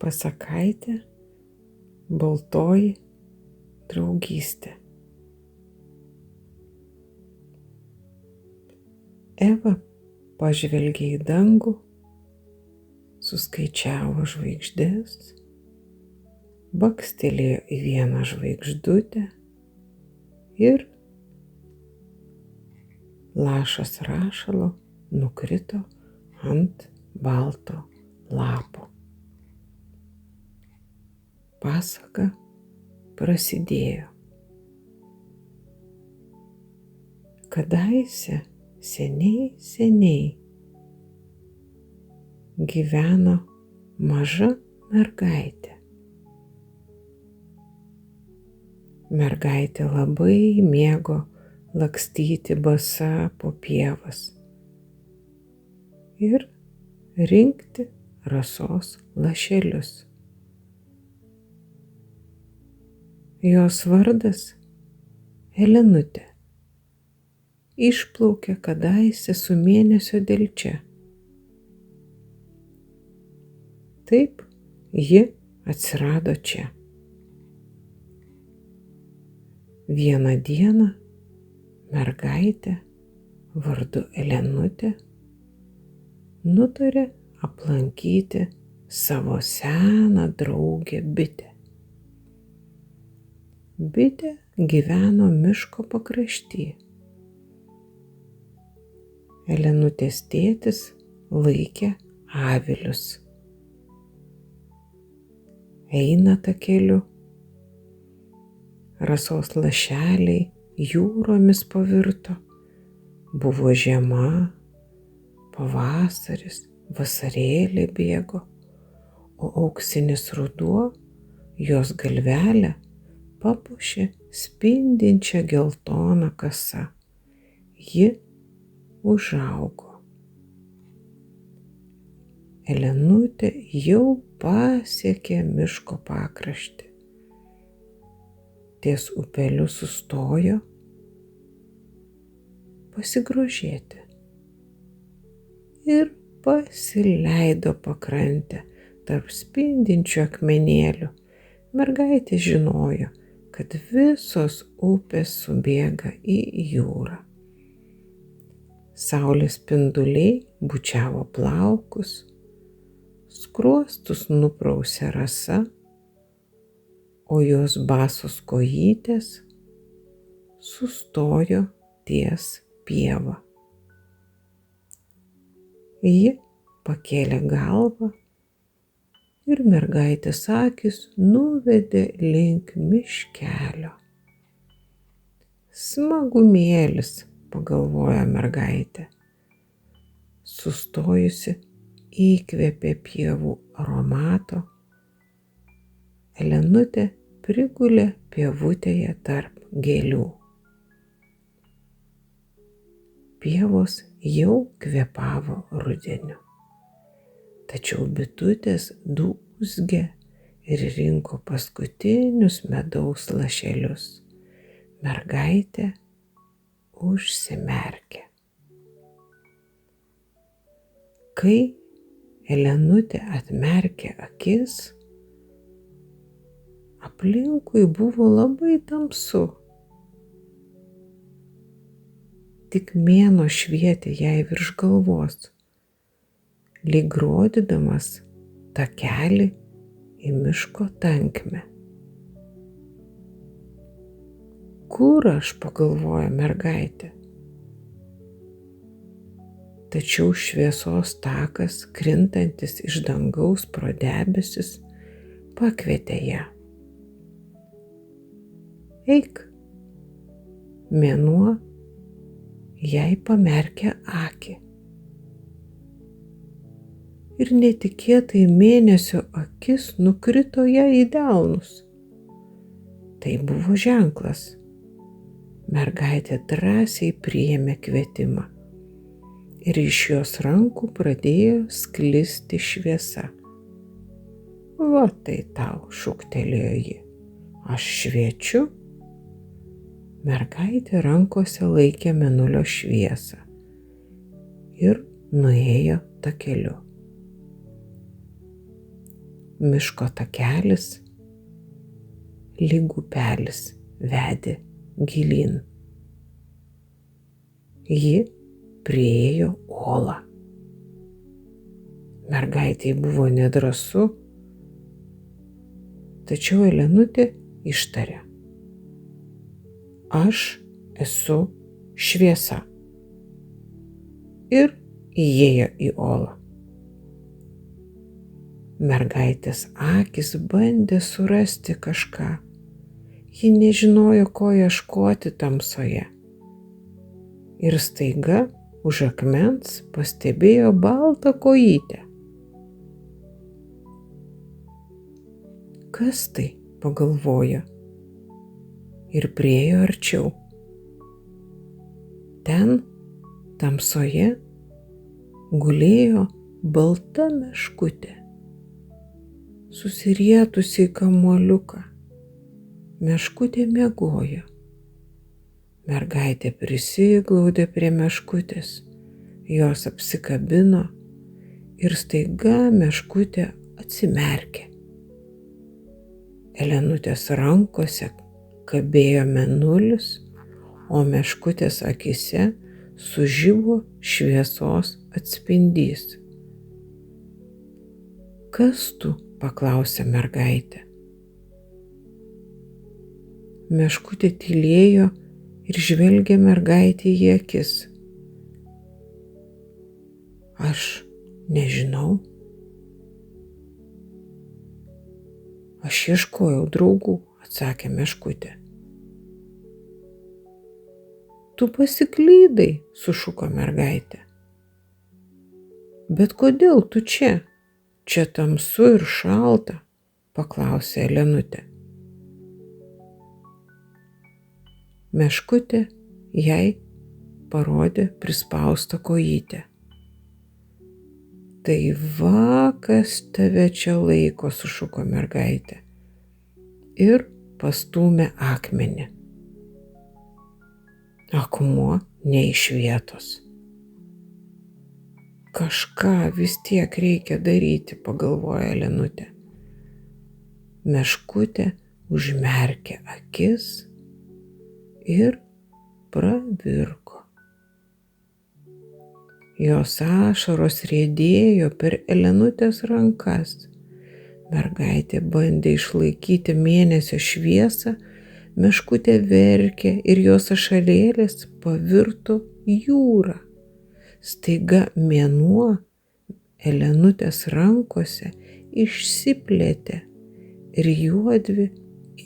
Pasakaitė baltoji draugystė. Eva pažvelgė į dangų, suskaičiavo žvaigždės, bakstelėjo į vieną žvaigždutę ir lašas rašalo nukrito ant balto lapo. Pasaka prasidėjo. Kadaise seniai gyveno maža mergaitė. Mergaitė labai mėgo lakstyti basa po pievas ir rinkti rasos lašelius. Jos vardas Elenutė. Išplaukė kadaise su mėnesio delčia. Taip ji atsirado čia. Vieną dieną mergaitė vardu Elenutė nutarė aplankyti savo seną draugę bitę. Bitė gyveno miško pakrašty. Elenutės tėtis laikė avilius. Eina takeliu. Rasos lašeliai jūromis pavirto. Buvo žiema, pavasaris, vasarėlė bėgo, o auksinis ruduo jos galvelę papuošė spindinčią geltoną kasą. Ji užaugo. Elenutė jau pasiekė miško pakraštį. Ties upeliu sustojo pasigrožėti ir pasileido pakrantę tarp spindinčių akmenėlių. Mergaitė žinojo, kad visos upės subėga į jūrą. Saulės spinduliai bučiavo plaukus, skruostus nuprausė rasa, o jos basos kojytės sustojo ties pieva. Ji pakėlė galvą ir mergaitės akys nuvedė link miškelio. Smagumėlis, pagalvojo mergaitė. Sustojusi įkvėpė pievų aromato. Elenutė prigulė pievutėje tarp gėlių. Pievos jau kvėpavo rudeniu. Tačiau bitutės dūzgė ir rinko paskutinius medaus lašelius. Mergaitė užsimerkė. Kai Elenutė atmerkė akis, aplinkui buvo labai tamsu. Tik mėnuo švietė jai virš galvos, lyg rodydamas takelį į miško tankmę. Kur aš, pagalvojo mergaitė? Tačiau šviesos takas, krintantis iš dangaus pro debesis, pakvietė ją. Eik. Mėnuo jai pamerkė akį. Ir netikėtai mėnesio akis nukrito jai į delnus. Tai buvo ženklas. Mergaitė drąsiai priėmė kvietimą ir iš jos rankų pradėjo sklisti šviesa. Va tai tau, šūktelėjo ji, aš šviečiu. Mergaitė rankose laikė mėnulio šviesą ir nuėjo takeliu. miško takelis, lyg upelis vedė gilyn. Ji priėjo olą. Mergaitei buvo nedrąsu, tačiau Elenutė ištarė: aš esu šviesa. Ir įėjo į olą. Mergaitės akys bandė surasti kažką. Ji nežinojo, ko ieškoti tamsoje. Ir staiga už akmens pastebėjo baltą kojytę. Kas tai? Pagalvojo ir priėjo arčiau. Ten tamsoje gulėjo balta meškutė, susirietusi į kamuoliuką. Meškutė miegojo. Mergaitė prisiglaudė prie meškutės, jos apsikabino ir staiga meškutė atsimerkė. Elenutės rankose kabėjo mėnulis, o meškutės akise sužibo šviesos atspindys. Kas tu? Paklausė mergaitė. Meškutė tylėjo ir žvelgė mergaitė į akis. Aš nežinau. Aš ieškojau draugų, atsakė meškutė. Tu pasiklydai, sušuko mergaitė. Bet kodėl tu čia? Čia tamsu ir šalta, paklausė Elenutė. Meškutė jai parodė prispaustą kojytę. Tai va, kas tave čia laiko, sušuko mergaitė ir pastūmė akmenį. Akmuo ne iš vietos. Kažką vis tiek reikia daryti, pagalvojo Elenutė. Meškutė užmerkė akis ir pravirko. Jos ašaros riedėjo per Elenutės rankas. Mergaitė bandė išlaikyti mėnesio šviesą, meškutė verkė ir jos ašarėlės pavirto jūra. Staiga mėnuo Elenutės rankose išsiplėtė ir juodvi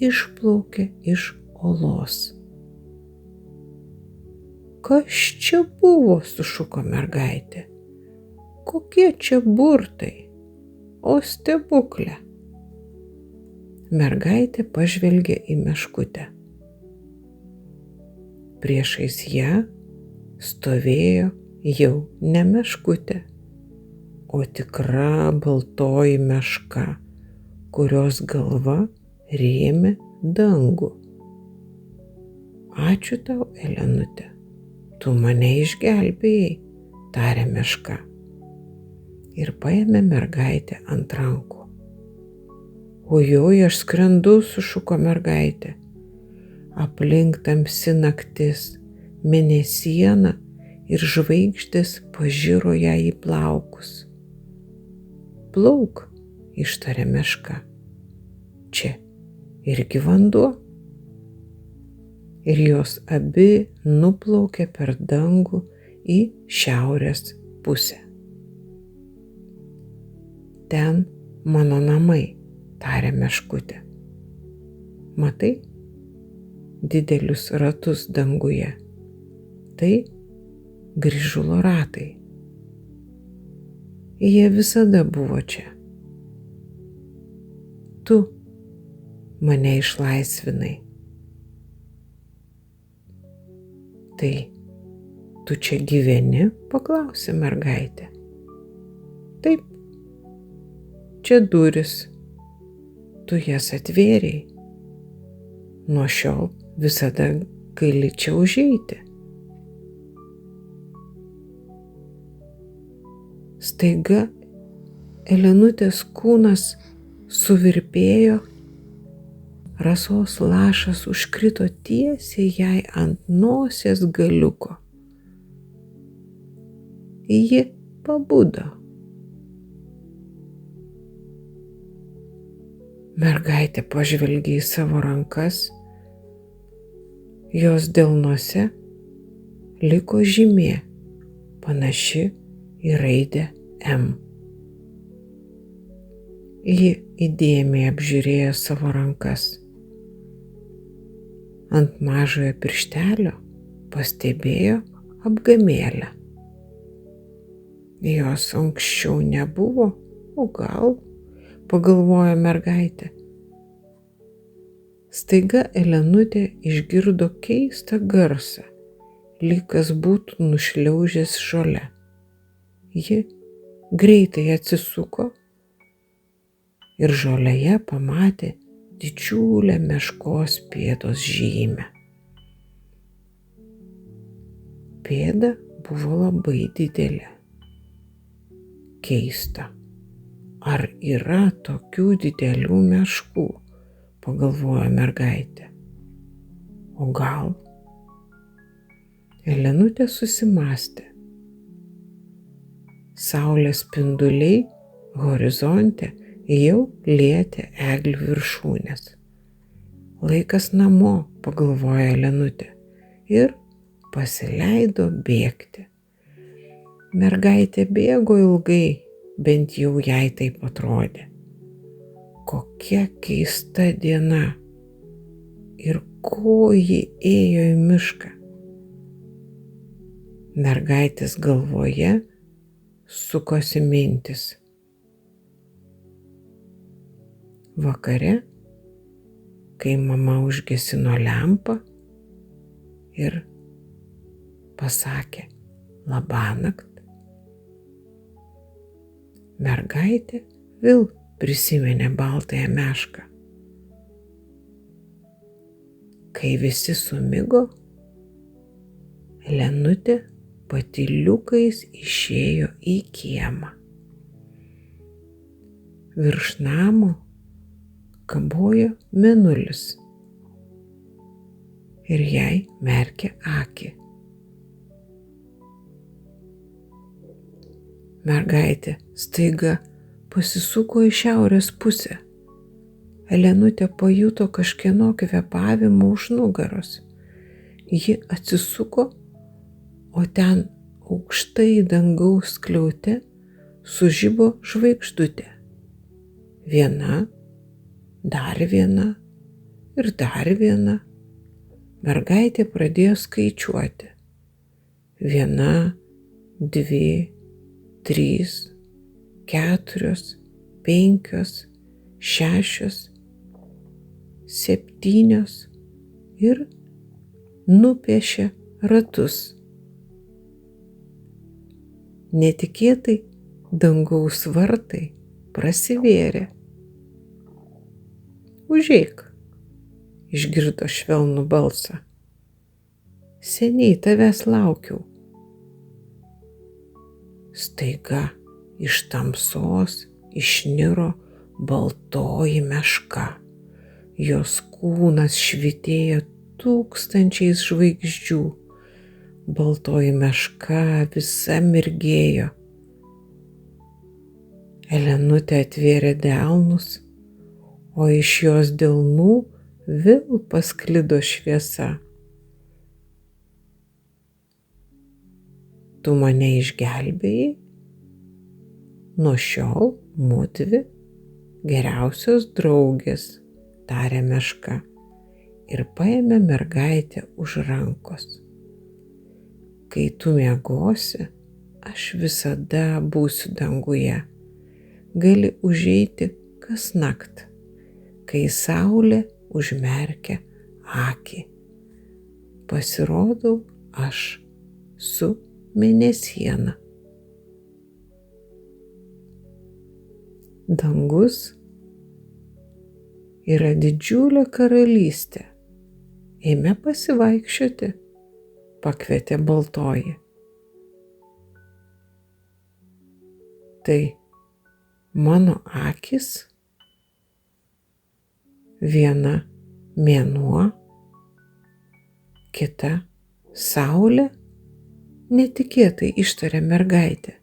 išplaukė iš olos. Kas čia buvo, sušuko mergaitė. Kokie čia burtai? O stebuklė. Mergaitė pažvelgė į meškutę. Priešais ją stovėjo jau ne meškutė, o tikra baltoji meška, kurios galva rėmė dangų. Ačiū tau, Elenutė. Tu mane išgelbėjai, tarė meška ir paėmė mergaitę ant rankų. Ojoj, aš skrendu, sušuko mergaitė. Aplink tamsi naktis, mėnesiena ir žvaigždės pažiro ją į plaukus. Plauk, ištarė meška. Čia irgi vanduo. Ir jos abi nuplaukė per dangų į šiaurės pusę. Ten mano namai, tarė meškutė. Matai didelius ratus danguje? Tai grįžulo ratai. Jie visada buvo čia. Tu mane išlaisvinai. Tai tu čia gyveni, paklausė mergaitė. Taip, čia durys, tu jas atvėrei. Nuo šiol visada gali čia užeiti. Staiga Elenutės kūnas suvirpėjo, rasos lašas užkrito tiesiai jai ant nosies galiuko. Ji pabudo. Mergaitė pažvelgė į savo rankas. Jos delnuose liko žymė, panaši į raidę M. Ji įdėmiai apžiūrėjo savo rankas. Ant mažojo pirštelio pastebėjo apgamėlę. Jos anksčiau nebuvo, o gal, pagalvojo mergaitė. Staiga Elenutė išgirdo keistą garsą, lyg kas būtų nušliaužęs žole. Ji greitai atsisuko ir žolėje pamatė didžiulę meškos pėdos žymę. Pėda buvo labai didelė. Keista, ar yra tokių didelių meškų, pagalvojo mergaitė. O gal? Elenutė susimąstė. Saulės spinduliai horizonte jau lietė eglių viršūnes. Laikas namo, pagalvojo Elenutė ir pasileido bėgti. Mergaitė bėgo ilgai, bent jau jai taip atrodė. Kokia keista diena ir ko ji ėjo į mišką. Mergaitės galvoje sukosi mintis. Vakare, kai mama užgesino lempą ir pasakė labanakt, mergaitė vėl prisiminė baltąją mešką. Kai visi sumigo, Elenutė patyliukais išėjo į kiemą. Virš namo kabojo mėnulis ir jai merkė akį. Mergaitė staiga pasisuko į šiaurės pusę. Elenutė pajuto kažkieno kvėpavimą už nugaros. Ji atsisuko, o ten aukštai dangaus skliaute sužibo žvaigždutė. Viena, dar viena ir dar viena. Mergaitė pradėjo skaičiuoti. 1, 2, 3, 4, 5, 6, 7 ir nupiešė ratus. Netikėtai dangaus vartai prasivėrė. Užeik, išgirdo švelnų balsą. Seniai tavęs laukiau. Staiga iš tamsos išniro baltoji meška. Jos kūnas švytėjo tūkstančiais žvaigždžių. Baltoji meška visa mirgėjo. Elenutė atvėrė delnus, o iš jos delnų vėl pasklido šviesa. Tu mane išgelbėjai? Nuo šiol mudvi geriausios draugės, tarė meška ir paėmė mergaitę už rankos. Kai tu miegosi, aš visada būsiu danguje. Gali užeiti kasnakt, kai saulė užmerkia akį. Pasirodau aš su mėnesiena. Dangus yra didžiulė karalystė. Eime pasivaikščioti, pakvietė baltoji. Tai mano akys, viena mėnuo, kita saulė, netikėtai ištarė mergaitė.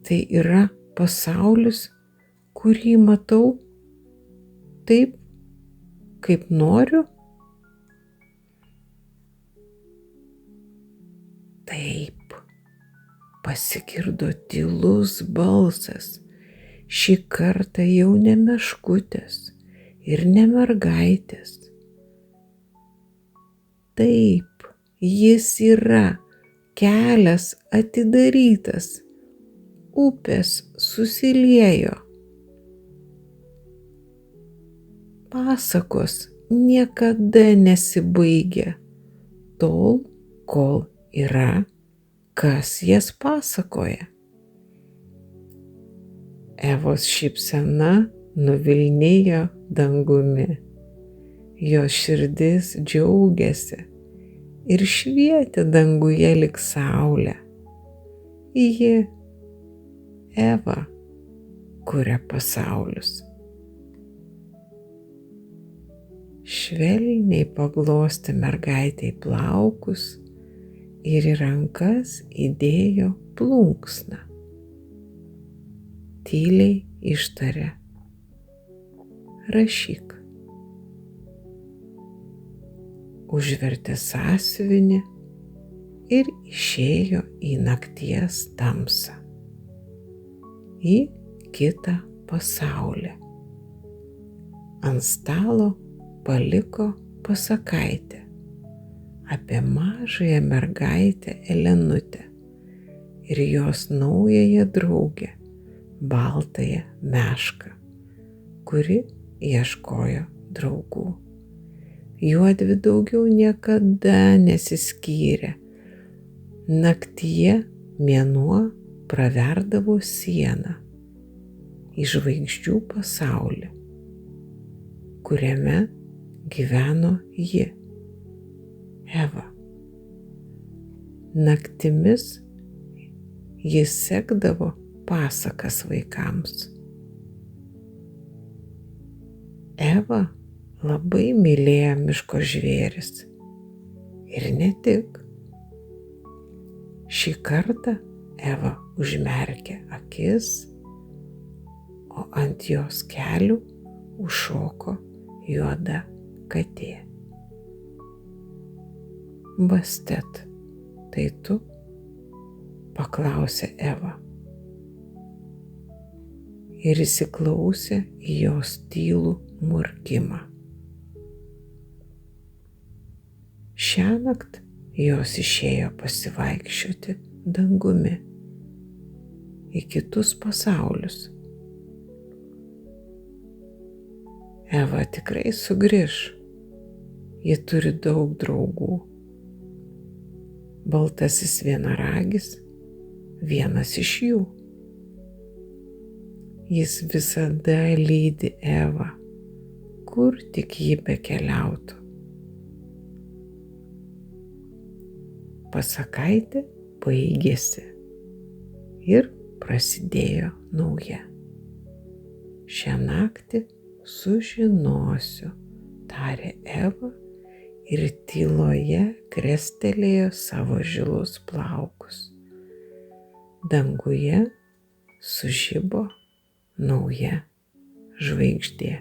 Tai yra pasaulis, kurį matau taip, kaip noriu? Taip, pasigirdo tylus balsas, šį kartą jau ne meškutės ir ne mergaitės. Taip, jis yra, kelias atidarytas, upės susiliejo. Pasakos niekada nesibaigia, tol, kol yra, kas jas pasakoja. Evos šypsena nuvilnijo dangumi. Jos širdis džiaugiasi ir švietė danguje lyg saulė. Ji, Eva, kuria pasaulius. Švelniai paglostė mergaitei plaukus ir į rankas įdėjo plunksną. Tyliai ištarė: rašyk. Užvertė sąsiuvinį ir išėjo į nakties tamsą, į kitą pasaulį. Ant stalo paliko pasakaitę apie mažąją mergaitę Elenutę ir jos naująją draugę, baltąją mešką, kuri ieškojo draugų. Juodvi daugiau niekada nesiskyrė. Naktyje mėnuo praverdavo sieną į žvaigždžių pasaulį, kuriame gyveno ji, Eva. Naktimis jis sekdavo pasakas vaikams. Eva labai mylėjo miško žvėris. Ir ne tik. Šį kartą Eva užmerkė akis, o ant jos kelių užšoko juoda katė. Bastet, tai tu? Paklausė Eva. Ir įsiklausė į jos tylų murkimą. Šiąnakt jos išėjo pasivaikščioti dangumi į kitus pasaulius. Eva tikrai sugrįš. Ji turi daug draugų. Baltasis vienaragis vienas iš jų. Jis visada lydi Evą, kur tik ji bekeliautų. Pasakaitė baigėsi ir prasidėjo nauja. Šią naktį sužinosiu, tarė Eva ir tyloje krestelėjo savo žilus plaukus. Danguje sužibo nauja žvaigždė.